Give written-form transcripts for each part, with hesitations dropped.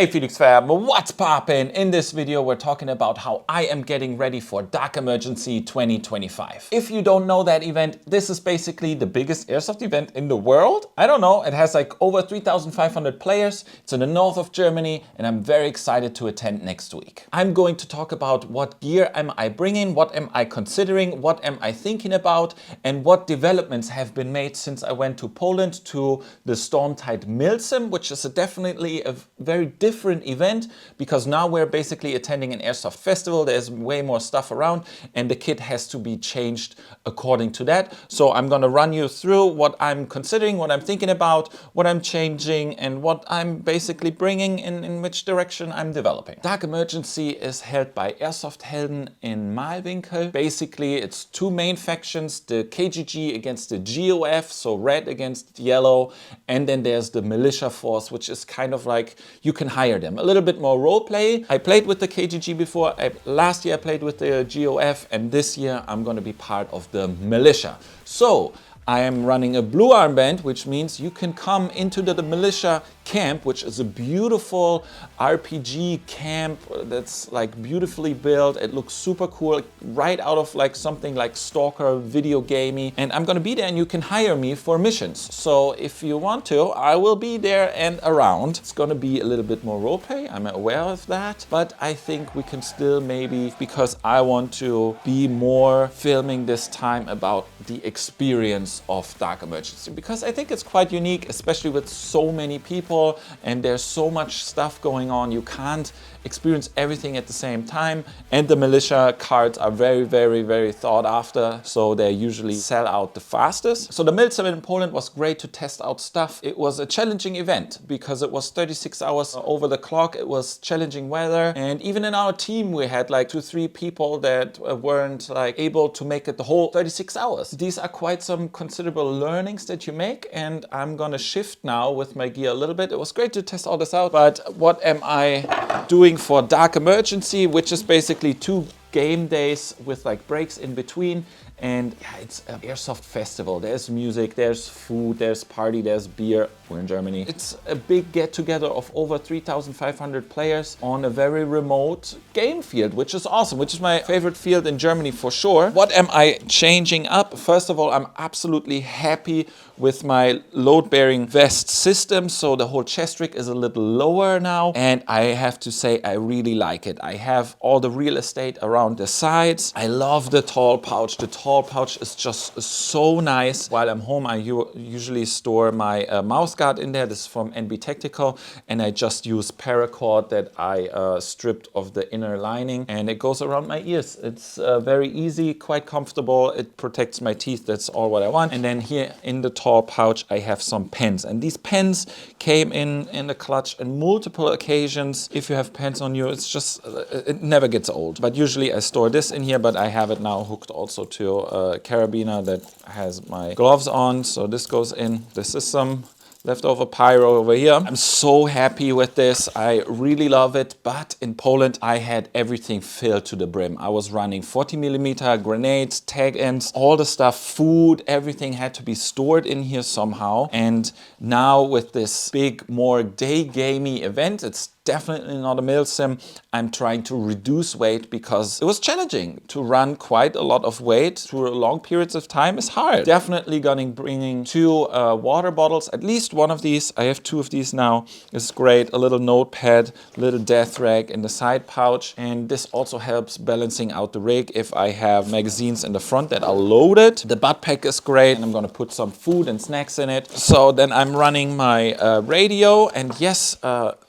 Hey Phoenix fam, what's poppin'? In this video we're talking about how I am getting ready for Dark Emergency 2025. If you don't know that event, this is basically the biggest airsoft event in the world. I don't know, it has like over 3,500 players. It's in the north of Germany and I'm very excited to attend next week. I'm going to talk about what gear am I bringing, what am I considering, what am I thinking about, and what developments have been made since I went to Poland to the Storm-Tide Milsim, which is definitely a very different event because now we're basically attending an airsoft festival. There's way more stuff around and the kit has to be changed according to that. So I'm going to run you through what I'm considering, what I'm thinking about, what I'm changing, and what I'm basically bringing in which direction I'm developing. Dark Emergency is held by Airsoft Helden in Malwinkel. Basically, it's two main factions, the KGG against the GOF, so red against yellow, and then there's the militia force, which is kind of like you can hire them. A little bit more role play. I played with the KGG before. Last year I played with the GOF, and this year I'm going to be part of the militia. So I am running a blue armband, which means you can come into the militia camp, which is a beautiful RPG camp that's like beautifully built. It looks super cool, right out of like something like Stalker video gamey. And I'm gonna be there and you can hire me for missions. So if you want to, I will be there and around. It's gonna be a little bit more roleplay, I'm aware of that, but I think we can still maybe, because I want to be more filming this time about the experience of Dark Emergency, because I think it's quite unique, especially with so many people and there's so much stuff going on. You can't experience everything at the same time, and the militia cards are very thought after, so they usually sell out the fastest. So the Milsim in Poland was great to test out stuff. It was a challenging event because it was 36 hours over the clock. It was challenging weather, and even in our team we had like 2-3 people that weren't like able to make it the whole 36 hours. These are quite some considerable learnings that you make, and I'm gonna shift now with my gear a little bit. It was great to test all this out, but what am I doing for Dark Emergency, which is basically 2 game days with like breaks in between? And yeah, it's an airsoft festival. There's music, there's food, there's party, there's beer. We're in Germany. It's a big get-together of over 3,500 players on a very remote game field, which is awesome, which is my favorite field in Germany for sure. What am I changing up? First of all, I'm absolutely happy with my load-bearing vest system. So the whole chest rig is a little lower now, and I have to say I really like it. I have all the real estate around the sides. I love the tall pouch. The tall pouch is just so nice. While I'm home, I usually store my mouse guard in there. This is from NB Tactical, and I just use paracord that I stripped of the inner lining, and it goes around my ears. It's very easy, quite comfortable. It protects my teeth. That's all what I want. And then here in the tall pouch, I have some pens, and these pens came in the clutch on multiple occasions. If you have pens on you, it's just, it never gets old. But usually I store this in here, but I have it now hooked also to a carabiner that has my gloves on. So this goes in. This is some leftover pyro over here. I'm so happy with this. I really love it. But in Poland, I had everything filled to the brim. I was running 40mm grenades, tag ends, all the stuff, food, everything had to be stored in here somehow. And now with this big, more day gamey event, it's definitely not a Milsim. I'm trying to reduce weight because it was challenging to run quite a lot of weight through long periods of time is hard. Definitely gonna bringing 2 water bottles, at least one of these. I have 2 of these now. It's great. A little notepad, little death rag in the side pouch, and this also helps balancing out the rig if I have magazines in the front that are loaded. The butt pack is great, and I'm gonna put some food and snacks in it. So then I'm running my radio, and yes,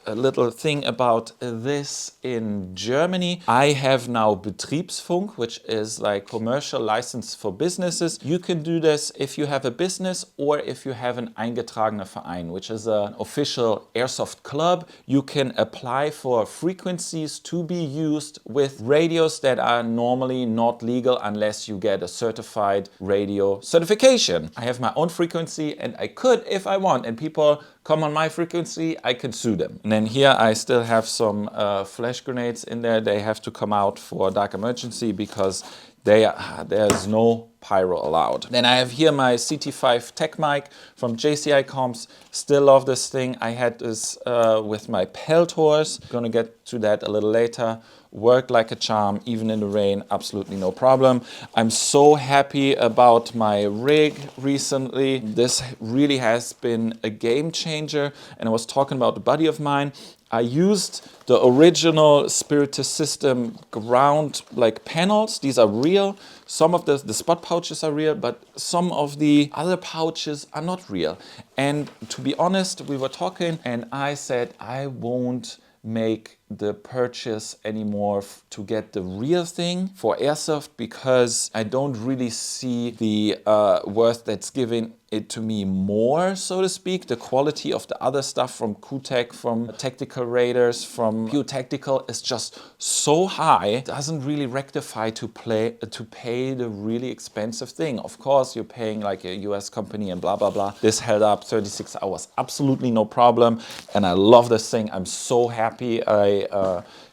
a little thing about this in Germany. I have now Betriebsfunk, which is like commercial license for businesses. You can do this if you have a business or if you have an eingetragener Verein, which is an official airsoft club. You can apply for frequencies to be used with radios that are normally not legal unless you get a certified radio certification. I have my own frequency and I could, if I want, and people come on my frequency, I can sue them. And then here I still have some flash grenades in there. They have to come out for Dark Emergency because there's no pyro allowed. Then I have here my CT5 Tech mic from JCI Comps. Still love this thing. I had this with my Peltors. Gonna get to that a little later. Worked like a charm, even in the rain, absolutely no problem. I'm so happy about my rig recently. This really has been a game changer. And I was talking about a buddy of mine. I used the original Spiritus System ground like panels. These are real. Some of the spot pouches are real, but some of the other pouches are not real. And to be honest, we were talking and I said, I won't make the purchase anymore to get the real thing for Airsoft because I don't really see the worth that's given it to me more, so to speak. The quality of the other stuff from QTech, from Tactical Raiders, from Pure Tactical is just so high. It doesn't really rectify to pay the really expensive thing. Of course, you're paying like a US company and blah, blah, blah. This held up 36 hours, absolutely no problem. And I love this thing. I'm so happy I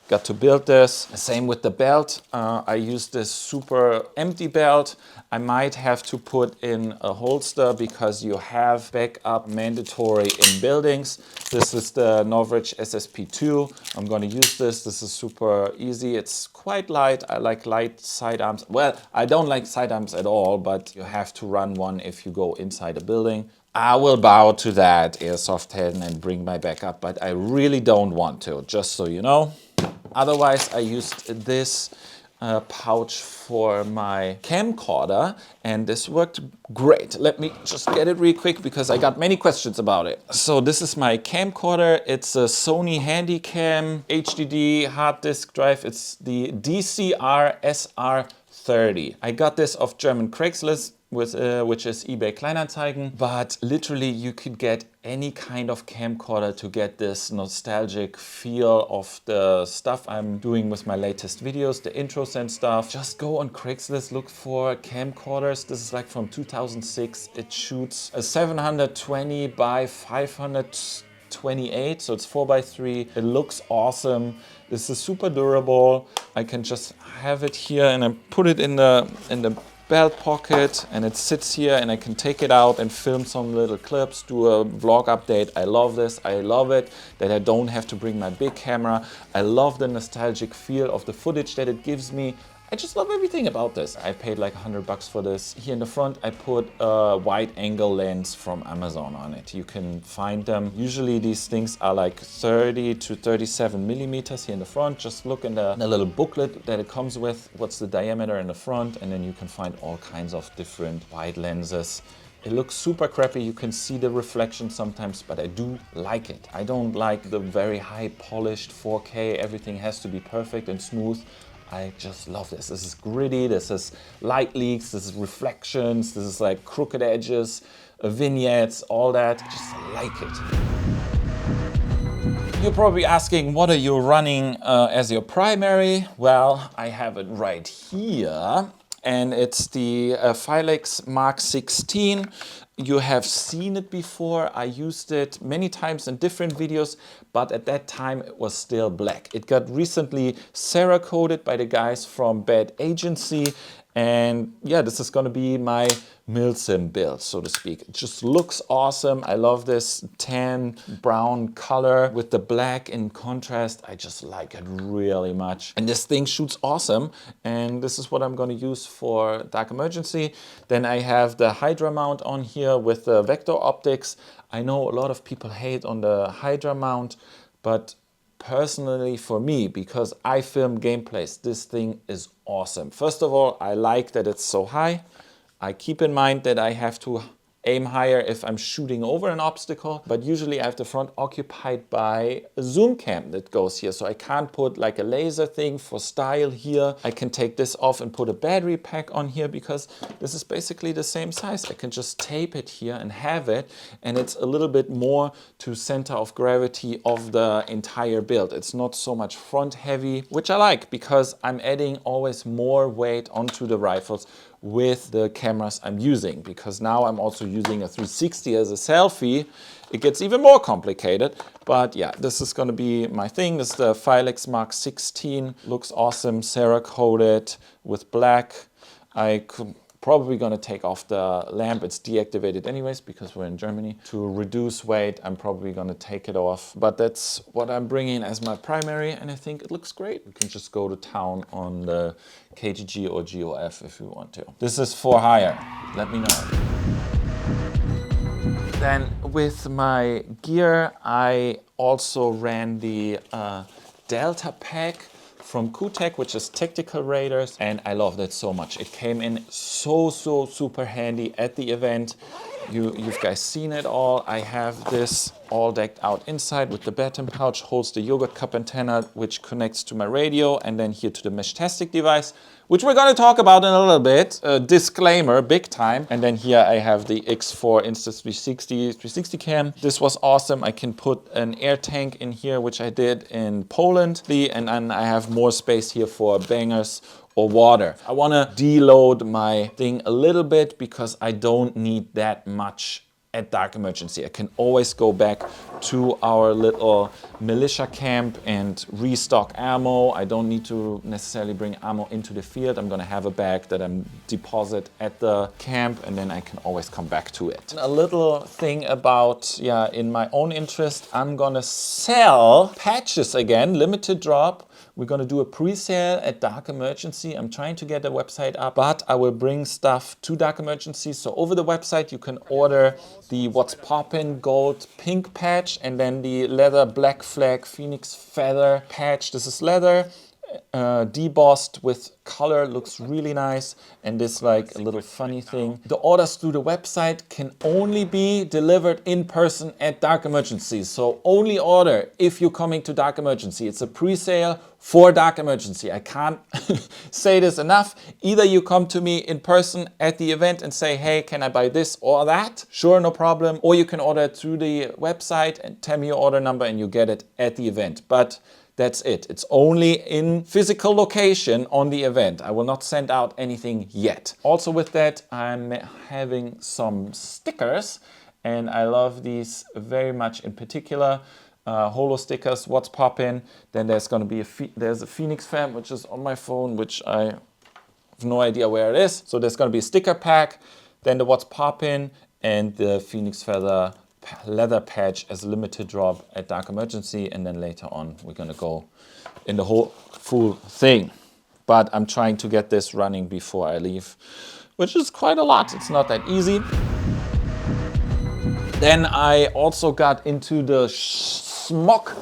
got to build this. Same with the belt. I use this super empty belt. I might have to put in a holster because you have backup mandatory in buildings. This is the Norwich SSP2. I'm going to use this. This is super easy. It's quite light. I like light sidearms. Well, I don't like sidearms at all, but you have to run one if you go inside a building. I will bow to that Airsoft 10 and bring my backup, but I really don't want to, just so you know. Otherwise, I used this pouch for my camcorder and this worked great. Let me just get it real quick because I got many questions about it. So this is my camcorder. It's a Sony Handycam HDD hard disk drive. It's the DCR SR30. I got this off German Craigslist, which is eBay Kleinanzeigen, but literally you could get any kind of camcorder to get this nostalgic feel of the stuff I'm doing with my latest videos, the intros and stuff. Just go on Craigslist, look for camcorders. This is like from 2006. It shoots a 720 by 528, so it's 4x3. It looks awesome. This is super durable. I can just have it here and I put it in the belt pocket and it sits here and I can take it out and film some little clips, do a vlog update. I love this. I love it that I don't have to bring my big camera. I love the nostalgic feel of the footage that it gives me. I just love everything about this. I paid like $100 for this. Here in the front, I put a wide angle lens from Amazon on it. You can find them. Usually these things are like 30 to 37 millimeters here in the front. Just look in the little booklet that it comes with. What's the diameter in the front? And then you can find all kinds of different wide lenses. It looks super crappy. You can see the reflection sometimes, but I do like it. I don't like the very high polished 4K. Everything has to be perfect and smooth. I just love this. This is gritty, this is light leaks, this is reflections, this is like crooked edges, vignettes, all that. I just like it. You're probably asking, what are you running as your primary? Well, I have it right here. And it's the Philex Mark 16. You have seen it before. I used it many times in different videos, but at that time it was still black. It got recently Cerakoted by the guys from Bad Agency. And yeah, this is gonna be my Milsim build, so to speak. It just looks awesome. I love this tan brown color with the black in contrast. I just like it really much. And this thing shoots awesome. And this is what I'm gonna use for Dark Emergency. Then I have the Hydra mount on here with the vector optics. I know a lot of people hate on the Hydra mount, but personally for me, because I film gameplays, this thing is awesome. First of all, I like that it's so high. I keep in mind that I have to aim higher if I'm shooting over an obstacle, but usually I have the front occupied by a zoom cam that goes here. So I can't put like a laser thing for style here. I can take this off and put a battery pack on here because this is basically the same size. I can just tape it here and have it, and it's a little bit more to center of gravity of the entire build. It's not so much front heavy, which I like because I'm adding always more weight onto the rifles with the cameras I'm using, because now I'm also using a 360 as a selfie. It gets even more complicated, but yeah, this is gonna be my thing. This is the Philex Mark 16. Looks awesome, Cerakoted with black. I Probably gonna take off the lamp. It's deactivated anyways because we're in Germany. To reduce weight, I'm probably gonna take it off. But that's what I'm bringing as my primary, and I think it looks great. You can just go to town on the KGG or GOF if you want to. This is for hire. Let me know. Then with my gear, I also ran the Delta pack from UNCHECK, which is tactical radars, and I love that so much. It came in so super handy at the event. You've guys seen it all. I have this all decked out inside with the baton pouch, holds the yogurt cup antenna, which connects to my radio, and then here to the Meshtastic device, which we're gonna talk about in a little bit. Disclaimer, big time. And then here I have the X4 Insta360 cam. This was awesome. I can put an air tank in here, which I did in Poland. And then I have more space here for bangers or water. I wanna deload my thing a little bit because I don't need that much at Dark Emergency. I can always go back to our little militia camp and restock ammo. I don't need to necessarily bring ammo into the field. I'm gonna have a bag that I'm deposit at the camp, and then I can always come back to it. A little thing about, in my own interest, I'm gonna sell patches again, limited drop. We're gonna do a pre-sale at Dark Emergency. I'm trying to get the website up, but I will bring stuff to Dark Emergency. So over the website, you can order the What's Poppin' gold pink patch, and then the leather black flag PhoenixFeather patch. This is leather, debossed with color, looks really nice. And this like a little funny thing. The orders through the website can only be delivered in person at Dark Emergency. So only order if you're coming to Dark Emergency. It's a pre-sale for Dark Emergency. I can't say this enough. Either you come to me in person at the event and say, hey, can I buy this or that? Sure, no problem. Or you can order it through the website and tell me your order number and you get it at the event. But that's it. It's only in physical location on the event. I will not send out anything yet. Also with that, I'm having some stickers, and I love these very much in particular. Holo stickers, What's Poppin'. Then there's going to be there's a Phoenix fam, which is on my phone, which I have no idea where it is. So there's going to be a sticker pack, then the What's Poppin', and the PhoenixFeather leather patch as a limited drop at Dark Emergency, and then later on we're gonna go in the whole full thing. But I'm trying to get this running before I leave, which is quite a lot. It's not that easy. Then I also got into the Smok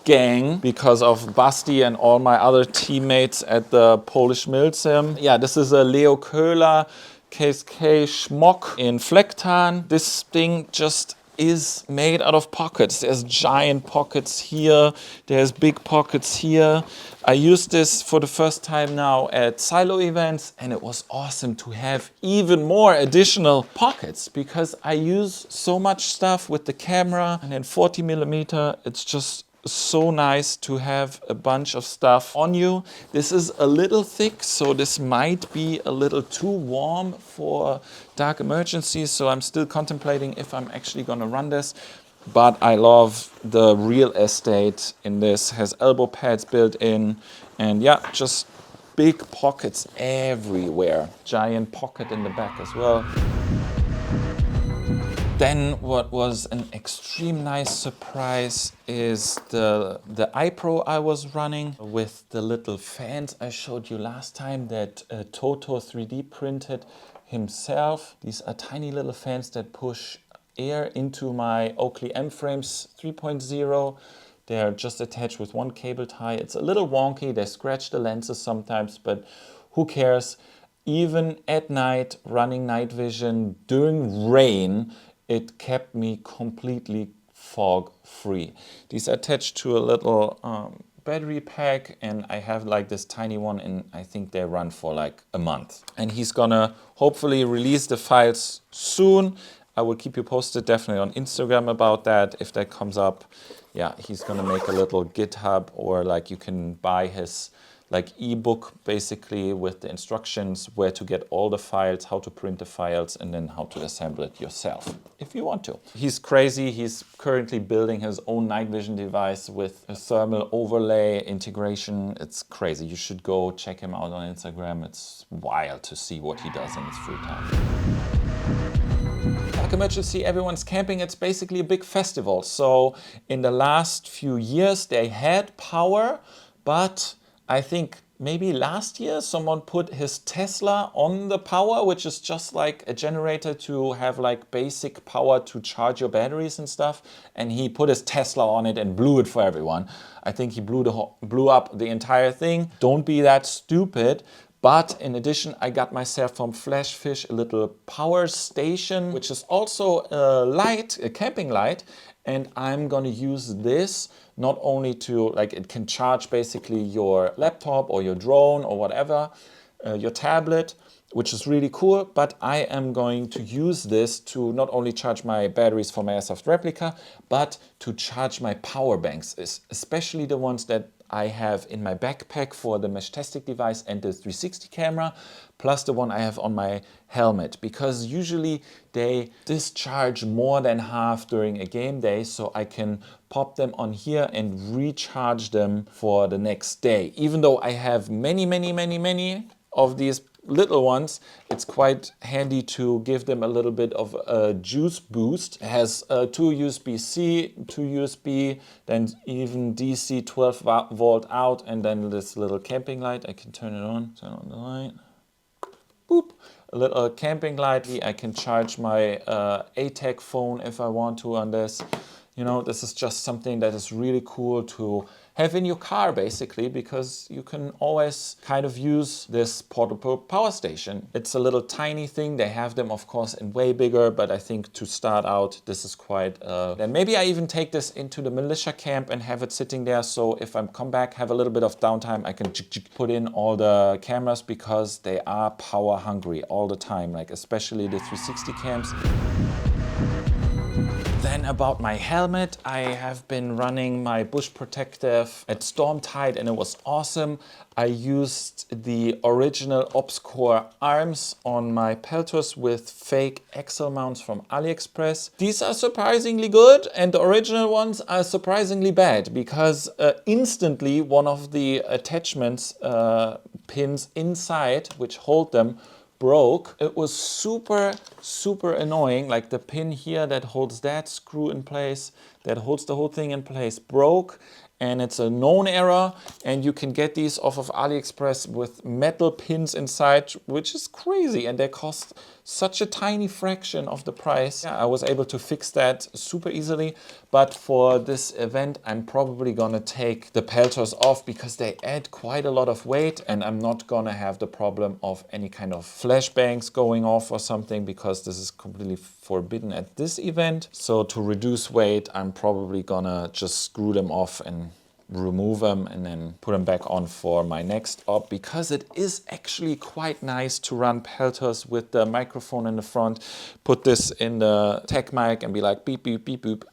gang because of Basti and all my other teammates at the Polish Milsim. Yeah, this is a Leo Köhler KSK Smok in Flecktan. This thing just is made out of pockets. There's giant pockets here, there's big pockets here. I used this for the first time now at silo events, and it was awesome to have even more additional pockets because I use so much stuff with the camera, and then 40mm, it's just so nice to have a bunch of stuff on you. This is a little thick, so this might be a little too warm for Dark Emergency, so I'm still contemplating if I'm actually gonna run this. But I love the real estate in this. Has elbow pads built in, and yeah, just big pockets everywhere. Giant pocket in the back as well. Then what was an extreme nice surprise is the iPro I was running with the little fans I showed you last time that Toto 3D printed himself. These are tiny little fans that push air into my Oakley M-Frames 3.0. They're just attached with one cable tie. It's a little wonky. They scratch the lenses sometimes, but who cares? Even at night, running night vision during rain, it kept me completely fog free. These are attached to a little battery pack, and I have like this tiny one, and I think they run for like a month. And he's gonna hopefully release the files soon. I will keep you posted definitely on Instagram about that if that comes up. Yeah, he's gonna make a little GitHub, or like you can buy his like ebook basically with the instructions where to get all the files, how to print the files, and then how to assemble it yourself if you want to. He's crazy. He's currently building his own night vision device with a thermal overlay integration. It's crazy. You should go check him out on Instagram. It's wild to see what he does in his free time. Dark Emergency, everyone's camping. It's basically a big festival. So in the last few years they had power, but I think maybe last year someone put his Tesla on the power, which is just like a generator to have like basic power to charge your batteries and stuff. And he put his Tesla on it and blew it for everyone. I think he blew up the entire thing. Don't be that stupid. But in addition, I got myself from Flashfish a little power station, which is also a light, a camping light. And I'm gonna use this not only to, like, it can charge basically your laptop or your drone or whatever, your tablet, which is really cool. But I am going to use this to not only charge my batteries for my Airsoft replica, but to charge my power banks, especially the ones that I have in my backpack for the Meshtastic device and the 360 camera, plus the one I have on my helmet, because usually they discharge more than half during a game day, so I can pop them on here and recharge them for the next day. Even though I have many of these little ones, it's quite handy to give them a little bit of a juice boost. It has 2 USB-C, 2 USB, then even DC 12 volt out, and then this little camping light. I can turn it on, turn on the light. Boop. A little camping light. I can charge my ATAK phone if I want to on this. You know, this is just something that is really cool to have in your car, basically, because you can always kind of use this portable power station. It's a little tiny thing. They have them, of course, in way bigger, but I think to start out, this is quite... Then maybe I even take this into the militia camp and have it sitting there, so if I come back, have a little bit of downtime, I can put in all the cameras, because they are power hungry all the time, like especially the 360 cams. Then about my helmet, I have been running my Bush Protective at Storm Tide and it was awesome. I used the original OpsCore arms on my pelters with fake axle mounts from AliExpress. These are surprisingly good and the original ones are surprisingly bad, because instantly one of the attachments pins inside, which hold them, broke. It was super annoying. Like the pin here that holds that screw in place, that holds the whole thing in place, broke. And it's a known error, and you can get these off of AliExpress with metal pins inside, which is crazy, and they cost such a tiny fraction of the price. Yeah, I was able to fix that super easily, but for this event I'm probably gonna take the pelters off because they add quite a lot of weight, and I'm not gonna have the problem of any kind of flashbangs going off or something, because this is completely forbidden at this event. So to reduce weight, I'm probably gonna just screw them off and remove them and then put them back on for my next op, because it is actually quite nice to run pelters with the microphone in the front, put this in the tech mic and be like beep beep beep boop,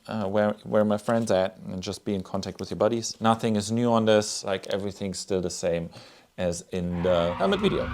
where my friend's at, and just be in contact with your buddies. Nothing is new on this, like everything's still the same as in the helmet video.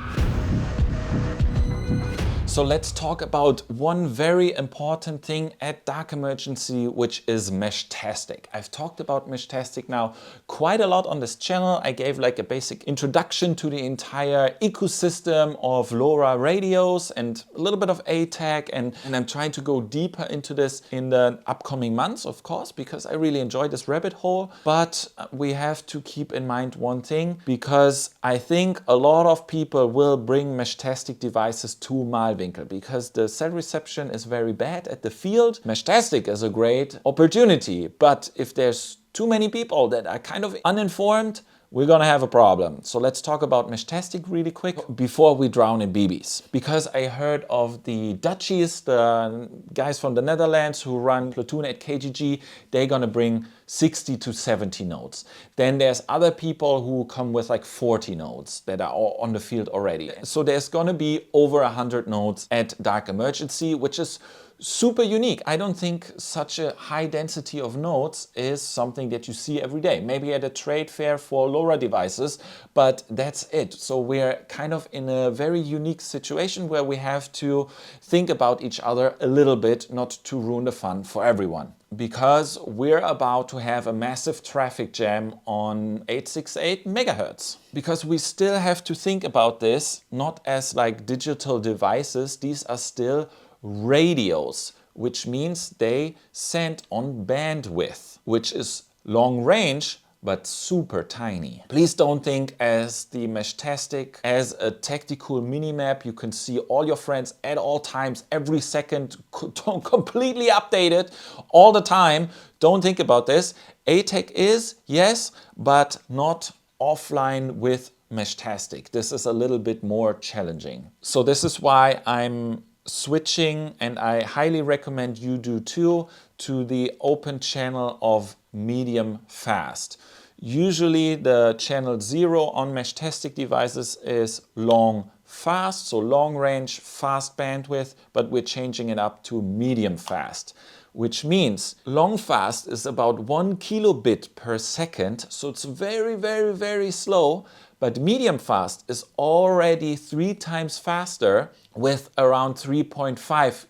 So let's talk about one very important thing at Dark Emergency, which is Meshtastic. I've talked about Meshtastic now quite a lot on this channel. I gave like a basic introduction to the entire ecosystem of LoRa radios and a little bit of ATAK, and I'm trying to go deeper into this in the upcoming months, of course, because I really enjoy this rabbit hole. But we have to keep in mind one thing, because I think a lot of people will bring Meshtastic devices to Malwinkel, because the cell reception is very bad at the field. Meshtastic is a great opportunity, but if there's too many people that are kind of uninformed, we're gonna have a problem. So let's talk about Meshtastic really quick before we drown in BBs. Because I heard of the Dutchies, the guys from the Netherlands who run Platoon at KGG, they're gonna bring 60 to 70 nodes. Then there's other people who come with like 40 nodes that are all on the field already. So there's gonna be over 100 nodes at Dark Emergency, which is super unique. I don't think such a high density of nodes is something that you see every day. Maybe at a trade fair for LoRa devices, but that's it. So we're kind of in a very unique situation where we have to think about each other a little bit, not to ruin the fun for everyone. Because we're about to have a massive traffic jam on 868 megahertz. Because we still have to think about this not as like digital devices. These are still radios, which means they send on bandwidth, which is long range but super tiny. Please don't think as the Meshtastic as a tactical minimap. You can see all your friends at all times, every second, completely updated all the time. Don't think about this. ATAK is, yes, but not offline with Meshtastic. This is a little bit more challenging. So this is why I'm switching, and I highly recommend you do too, to the open channel of medium fast. Usually the channel 0 on Meshtastic devices is long fast, so long range, fast bandwidth, but we're changing it up to medium fast, which means long fast is about 1 kilobit per second, so it's very, very, very slow. But medium fast is already 3 times faster with around 3.5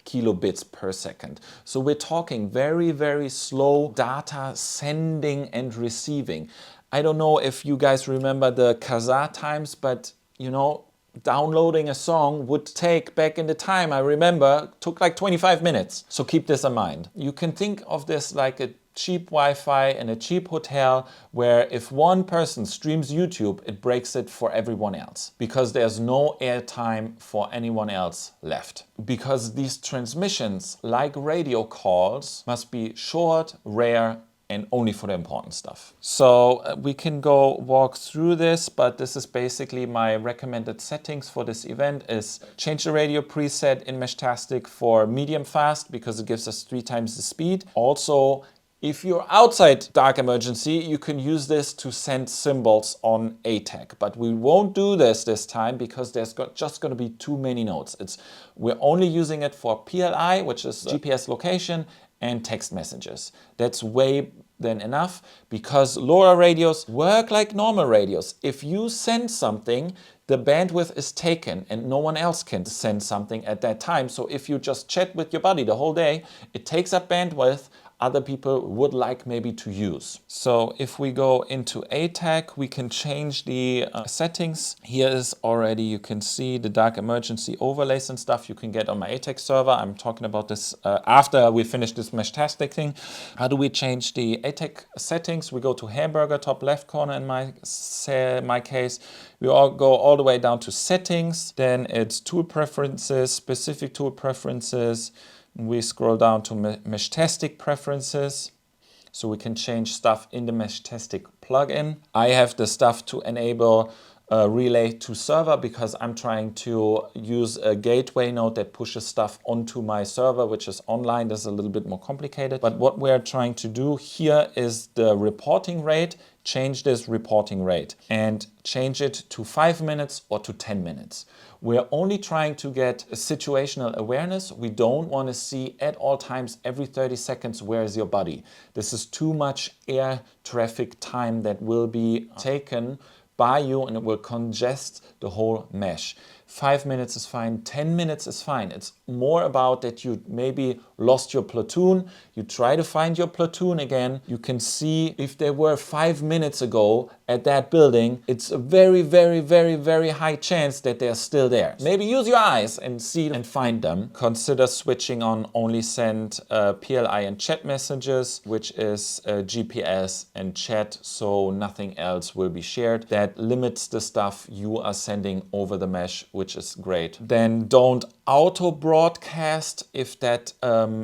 kilobits per second. So we're talking very, very slow data sending and receiving. I don't know if you guys remember the Kazaa times, but you know, downloading a song would take, back in the time, I remember, took like 25 minutes. So keep this in mind. You can think of this like a cheap Wi-Fi in a cheap hotel where if one person streams YouTube, it breaks it for everyone else because there's no airtime for anyone else left. Because these transmissions, like radio calls, must be short, rare, and only for the important stuff. So we can go walk through this, but this is basically my recommended settings for this event is change the radio preset in Meshtastic for medium fast because it gives us 3 times the speed. Also, if you're outside Dark Emergency, you can use this to send symbols on ATAK, but we won't do this time because there's just going to be too many nodes. We're only using it for PLI, which is GPS location, and text messages. That's way than enough because LoRa radios work like normal radios. If you send something, the bandwidth is taken and no one else can send something at that time. So if you just chat with your buddy the whole day, it takes up bandwidth other people would like maybe to use. So if we go into ATAK, we can change the settings. Here is already, you can see the Dark Emergency overlays and stuff you can get on my ATAK server. I'm talking about this after we finish this Meshtastic thing. How do we change the ATAK settings? We go to hamburger, top left corner in my case. We all go all the way down to settings. Then it's tool preferences, specific tool preferences. We scroll down to Meshtastic preferences, so we can change stuff in the Meshtastic plugin. I have the stuff to enable relay to server because I'm trying to use a gateway node that pushes stuff onto my server, which is online. This is a little bit more complicated. But what we're trying to do here is the reporting rate. Change this reporting rate and change it to 5 minutes or to 10 minutes. We're only trying to get a situational awareness. We don't want to see at all times, every 30 seconds, where is your buddy? This is too much air traffic time that will be taken by you and it will congest the whole mesh. 5 minutes is fine, 10 minutes is fine. It's more about that you maybe lost your platoon. You try to find your platoon again. You can see if they were 5 minutes ago at that building, it's a very, very, very, very high chance that they're still there. Maybe use your eyes and see and find them. Consider switching on only send PLI and chat messages, which is GPS and chat, so nothing else will be shared. That limits the stuff you are sending over the mesh, which is great. Then don't auto broadcast if that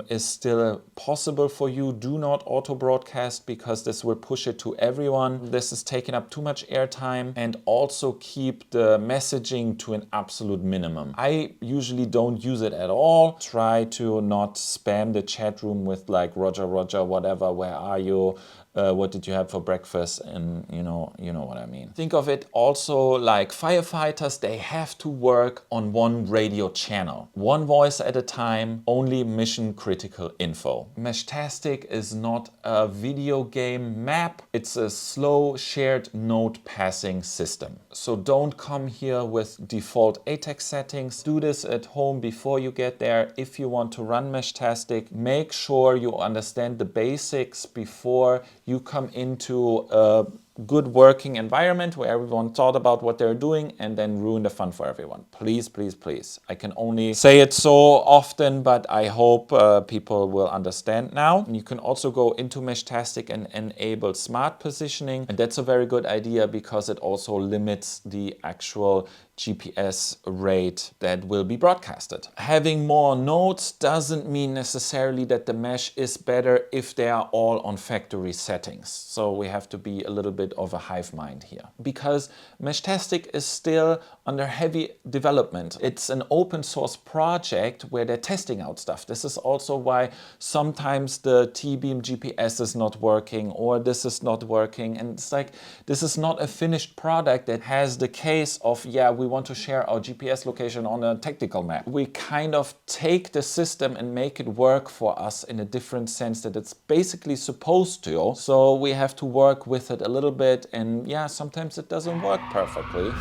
is still possible for you. Do not auto broadcast because this will push it to everyone. This is taking up too much airtime, and also keep the messaging to an absolute minimum. I usually don't use it at all. Try to not spam the chat room with like Roger, Roger, whatever, where are you? what did you have for breakfast, and you know what I mean. Think of it also like firefighters, they have to work on one radio channel, one voice at a time, only mission critical info. Meshtastic is not a video game map, it's a slow shared node passing system. So don't come here with default ATAK settings. Do this at home before you get there. If you want to run Meshtastic, make sure you understand the basics before you come into a good working environment where everyone thought about what they're doing and then ruin the fun for everyone. Please, please, please. I can only say it so often, but I hope people will understand now. And you can also go into Meshtastic and enable smart positioning. And that's a very good idea because it also limits the actual GPS rate that will be broadcasted. Having more nodes doesn't mean necessarily that the mesh is better if they are all on factory settings. So we have to be a little bit of a hive mind here. Because Meshtastic is still under heavy development. It's an open source project where they're testing out stuff. This is also why sometimes the T-beam GPS is not working or this is not working. And it's like, this is not a finished product that has the case of, yeah, we want to share our GPS location on a tactical map. We kind of take the system and make it work for us in a different sense that it's basically supposed to. So we have to work with it a little bit, and yeah, sometimes it doesn't work perfectly.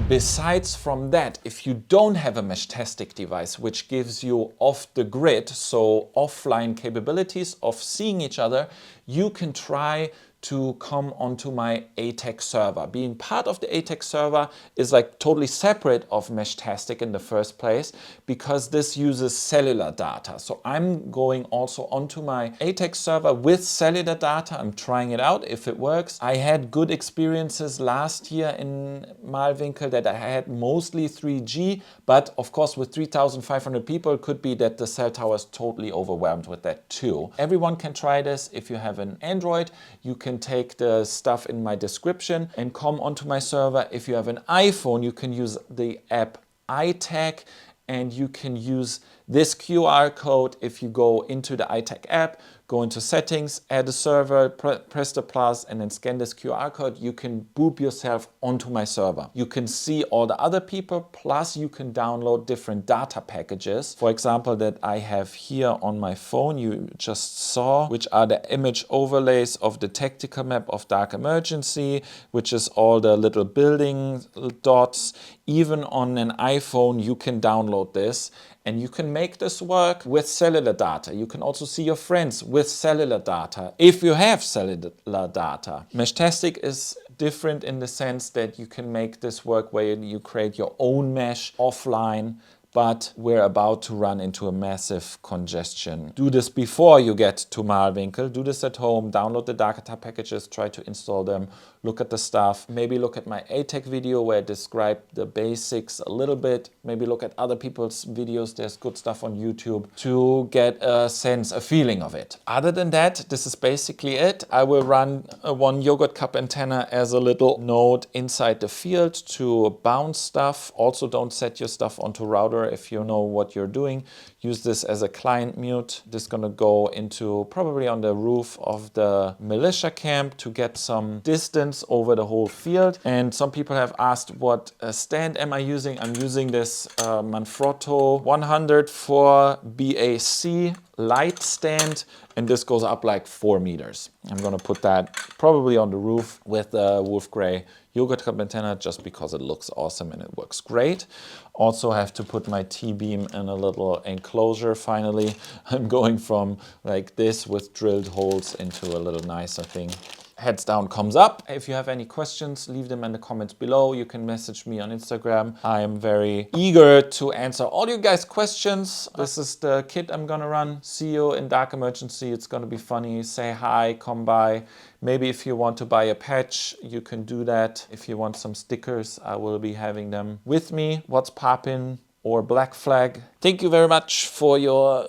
Besides from that, if you don't have a Meshtastic device which gives you off the grid, so offline capabilities of seeing each other, you can try to come onto my ATAK server. Being part of the ATAK server is like totally separate of Meshtastic in the first place because this uses cellular data. So I'm going also onto my ATAK server with cellular data. I'm trying it out if it works. I had good experiences last year in Malwinkel that I had mostly 3G, but of course with 3,500 people, it could be that the cell tower is totally overwhelmed with that too. Everyone can try this. If you have an Android, you can take the stuff in my description and come onto my server. If you have an iPhone, you can use the app ATAK and you can use this QR code. If you go into the ATAK app, go into settings, add a server, press the plus and then scan this QR code, you can boop yourself onto my server. You can see all the other people, plus you can download different data packages. For example, that I have here on my phone, you just saw, which are the image overlays of the tactical map of Dark Emergency, which is all the little building dots. Even on an iPhone, you can download this. And you can make this work with cellular data. You can also see your friends with cellular data, if you have cellular data. Meshtastic is different in the sense that you can make this work where you create your own mesh offline, but we're about to run into a massive congestion. Do this before you get to Malwinkel. Do this at home, download the data packages, try to install them, look at the stuff. Maybe look at my ATAK video where I describe the basics a little bit. Maybe look at other people's videos. There's good stuff on YouTube to get a sense, a feeling of it. Other than that, this is basically it. I will run one yogurt cup antenna as a little node inside the field to bounce stuff. Also, don't set your stuff onto router if you know what you're doing. Use this as a client mute. This is gonna go into probably on the roof of the militia camp to get some distance over the whole field. And some people have asked what stand am I using? I'm using this Manfrotto 100 for BAC light stand, and this goes up like 4 meters. I'm gonna put that probably on the roof with the Wolf Grey yogurt cup antenna just because it looks awesome and it works great. Also have to put my T-beam in a little enclosure finally. I'm going from like this with drilled holes into a little nicer thing. Heads down, comes up. If you have any questions, leave them in the comments below. You can message me on Instagram. I am very eager to answer all you guys' questions. This is the kit I'm gonna run. See you in Dark Emergency. It's gonna be funny. Say hi, come by. Maybe if you want to buy a patch, you can do that. If you want some stickers, I will be having them with me. What's poppin' or Black Flag. Thank you very much for your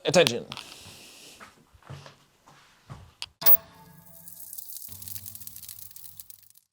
attention.